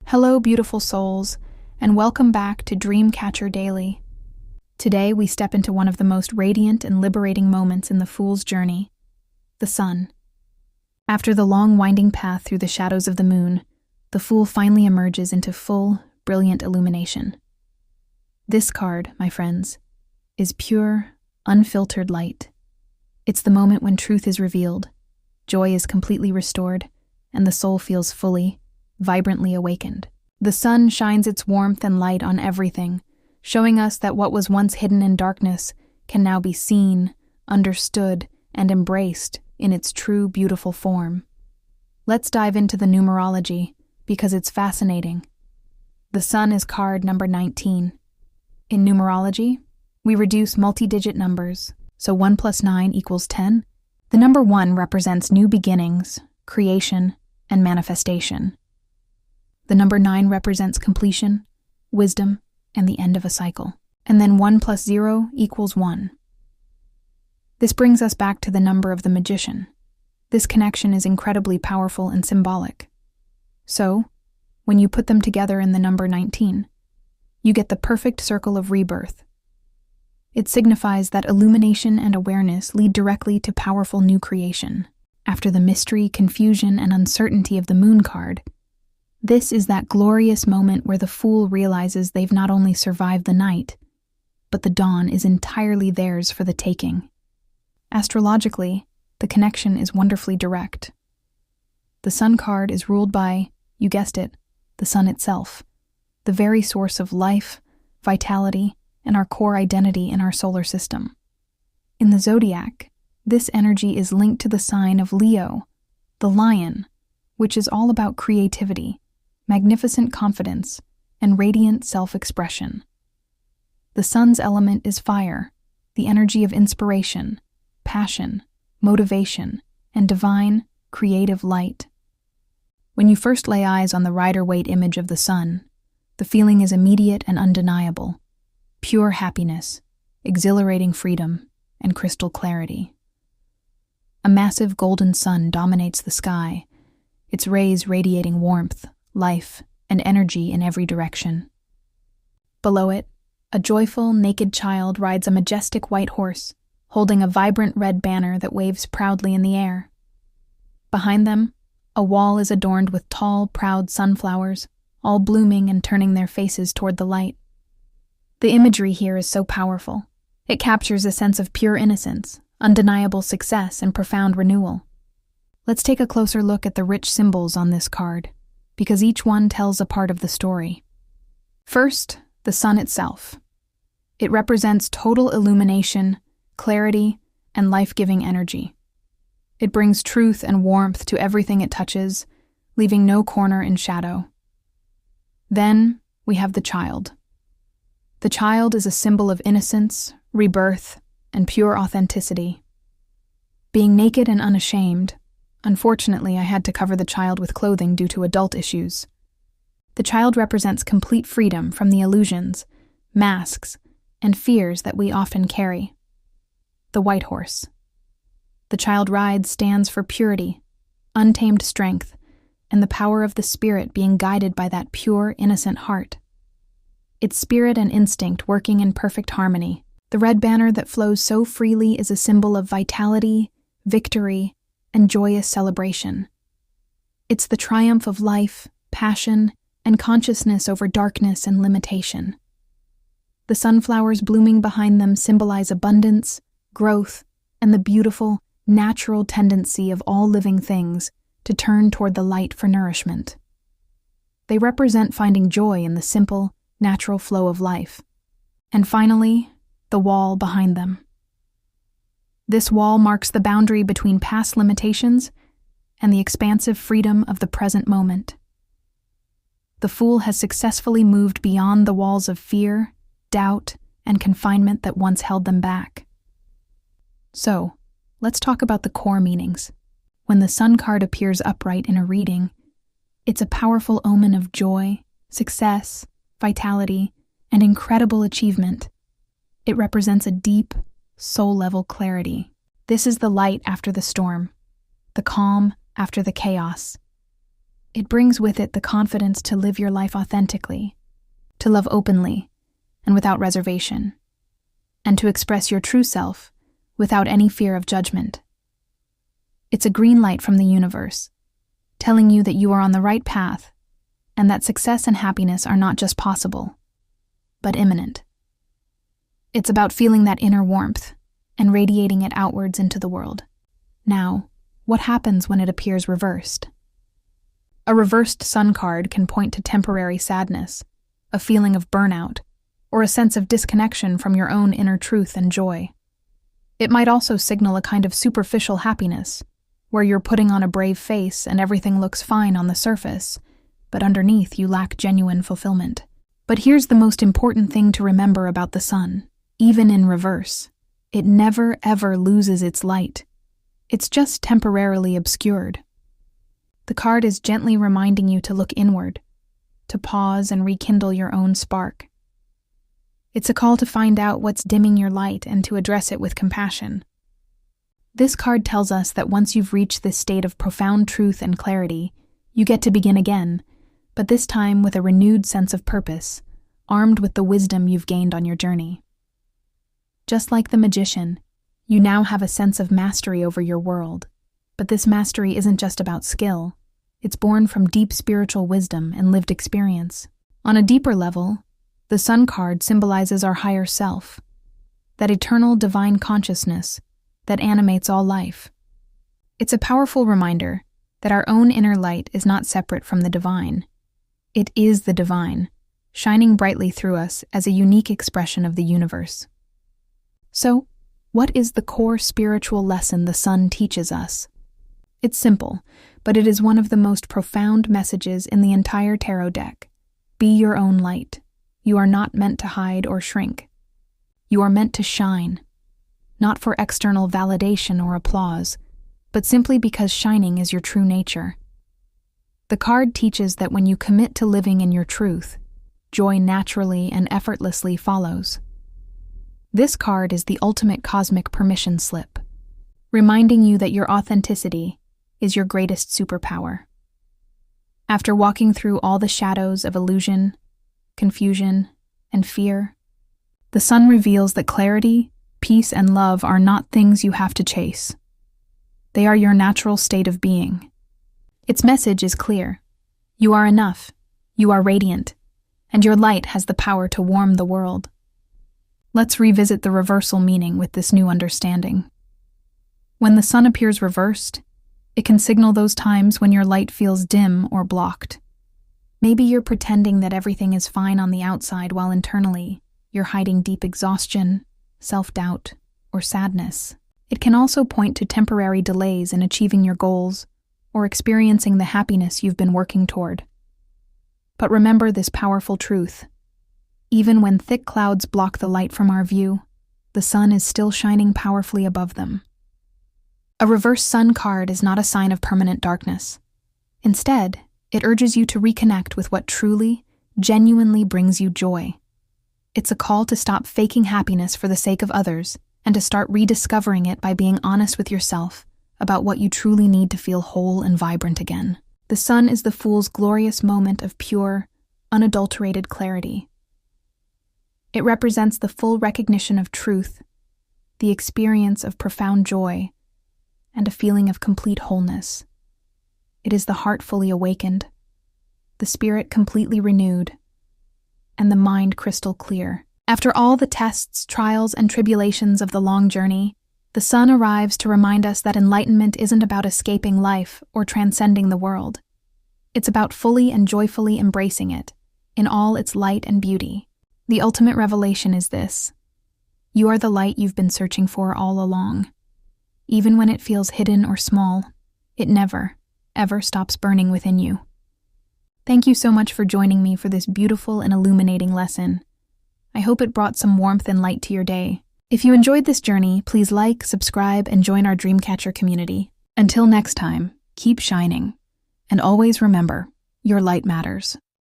Hello, beautiful souls, and welcome back to Dreamkatcher Daily. Today, we step into one of the most radiant and liberating moments in the Fool's journey, the sun. After the long, winding path through the shadows of the moon, the Fool finally emerges into full, brilliant illumination. This card, my friends, is pure, unfiltered light. It's the moment when truth is revealed, joy is completely restored, and the soul feels fully, vibrantly awakened. The sun shines its warmth and light on everything, showing us that what was once hidden in darkness can now be seen, understood, and embraced in its true, beautiful form. Let's dive into the numerology, because it's fascinating. The sun is card number 19. In numerology, we reduce multi-digit numbers, so 1 plus 9 equals 10. The number 1 represents new beginnings, creation, and manifestation. The number 9 represents completion, wisdom, and the end of a cycle. And then 1 plus 0 equals 1. This brings us back to the number of the magician. This connection is incredibly powerful and symbolic. So, when you put them together in the number 19, you get the perfect circle of rebirth. It signifies that illumination and awareness lead directly to powerful new creation. After the mystery, confusion, and uncertainty of the moon card, this is that glorious moment where the Fool realizes they've not only survived the night, but the dawn is entirely theirs for the taking. Astrologically, the connection is wonderfully direct. The sun card is ruled by, you guessed it, the sun itself, the very source of life, vitality, and our core identity in our solar system. In the zodiac, this energy is linked to the sign of Leo, the lion, which is all about creativity, magnificent confidence, and radiant self-expression. The sun's element is fire, the energy of inspiration, passion, motivation, and divine, creative light. When you first lay eyes on the Rider-Waite image of the sun, the feeling is immediate and undeniable. Pure happiness, exhilarating freedom, and crystal clarity. A massive golden sun dominates the sky, its rays radiating warmth, life, and energy in every direction. Below it, a joyful, naked child rides a majestic white horse, holding a vibrant red banner that waves proudly in the air. Behind them, a wall is adorned with tall, proud sunflowers, all blooming and turning their faces toward the light. The imagery here is so powerful. It captures a sense of pure innocence, undeniable success, and profound renewal. Let's take a closer look at the rich symbols on this card, because each one tells a part of the story. First, the sun itself. It represents total illumination, clarity, and life-giving energy. It brings truth and warmth to everything it touches, leaving no corner in shadow. Then, we have the child. The child is a symbol of innocence, rebirth, and pure authenticity. Being naked and unashamed, unfortunately, I had to cover the child with clothing due to adult issues. The child represents complete freedom from the illusions, masks, and fears that we often carry. The white horse. The child ride stands for purity, untamed strength, and the power of the spirit being guided by that pure, innocent heart. Its spirit and instinct working in perfect harmony. The red banner that flows so freely is a symbol of vitality, victory, and joyous celebration. It's the triumph of life, passion, and consciousness over darkness and limitation. The sunflowers blooming behind them symbolize abundance, growth, and the beautiful, natural tendency of all living things to turn toward the light for nourishment. They represent finding joy in the simple, natural flow of life. And finally, the wall behind them. This wall marks the boundary between past limitations and the expansive freedom of the present moment. The Fool has successfully moved beyond the walls of fear, doubt, and confinement that once held them back. So, let's talk about the core meanings. When the sun card appears upright in a reading, it's a powerful omen of joy, success, vitality, and incredible achievement. It represents a deep, soul-level clarity. This is the light after the storm, the calm after the chaos. It brings with it the confidence to live your life authentically, to love openly and without reservation, and to express your true self without any fear of judgment. It's a green light from the universe, telling you that you are on the right path and that success and happiness are not just possible, but imminent. It's about feeling that inner warmth and radiating it outwards into the world. Now, what happens when it appears reversed? A reversed sun card can point to temporary sadness, a feeling of burnout, or a sense of disconnection from your own inner truth and joy. It might also signal a kind of superficial happiness, where you're putting on a brave face and everything looks fine on the surface, but underneath you lack genuine fulfillment. But here's the most important thing to remember about the sun. Even in reverse, it never ever loses its light. It's just temporarily obscured. The card is gently reminding you to look inward, to pause and rekindle your own spark. It's a call to find out what's dimming your light and to address it with compassion. This card tells us that once you've reached this state of profound truth and clarity, you get to begin again, but this time with a renewed sense of purpose, armed with the wisdom you've gained on your journey. Just like the magician, you now have a sense of mastery over your world, but this mastery isn't just about skill. It's born from deep spiritual wisdom and lived experience. On a deeper level, the Sun card symbolizes our higher self, that eternal divine consciousness that animates all life. It's a powerful reminder that our own inner light is not separate from the divine. It is the divine, shining brightly through us as a unique expression of the universe. So, what is the core spiritual lesson the Sun teaches us? It's simple, but it is one of the most profound messages in the entire tarot deck. Be your own light. You are not meant to hide or shrink. You are meant to shine, not for external validation or applause, but simply because shining is your true nature. The card teaches that when you commit to living in your truth, joy naturally and effortlessly follows. This card is the ultimate cosmic permission slip, reminding you that your authenticity is your greatest superpower. After walking through all the shadows of illusion, confusion, and fear, the Sun reveals that clarity, peace, and love are not things you have to chase. They are your natural state of being. Its message is clear. You are enough, you are radiant, and your light has the power to warm the world. Let's revisit the reversal meaning with this new understanding. When the Sun appears reversed, it can signal those times when your light feels dim or blocked. Maybe you're pretending that everything is fine on the outside while internally you're hiding deep exhaustion, self-doubt, or sadness. It can also point to temporary delays in achieving your goals or experiencing the happiness you've been working toward. But remember this powerful truth. Even when thick clouds block the light from our view, the Sun is still shining powerfully above them. A reverse Sun card is not a sign of permanent darkness. Instead, it urges you to reconnect with what truly, genuinely brings you joy. It's a call to stop faking happiness for the sake of others and to start rediscovering it by being honest with yourself about what you truly need to feel whole and vibrant again. The Sun is the Fool's glorious moment of pure, unadulterated clarity. It represents the full recognition of truth, the experience of profound joy, and a feeling of complete wholeness. It is the heart fully awakened, the spirit completely renewed, and the mind crystal clear. After all the tests, trials, and tribulations of the long journey, the Sun arrives to remind us that enlightenment isn't about escaping life or transcending the world. It's about fully and joyfully embracing it, in all its light and beauty. The ultimate revelation is this: you are the light you've been searching for all along. Even when it feels hidden or small, it never, ever stops burning within you. Thank you so much for joining me for this beautiful and illuminating lesson. I hope it brought some warmth and light to your day. If you enjoyed this journey, please like, subscribe, and join our Dreamkatcher community. Until next time, keep shining. And always remember, your light matters.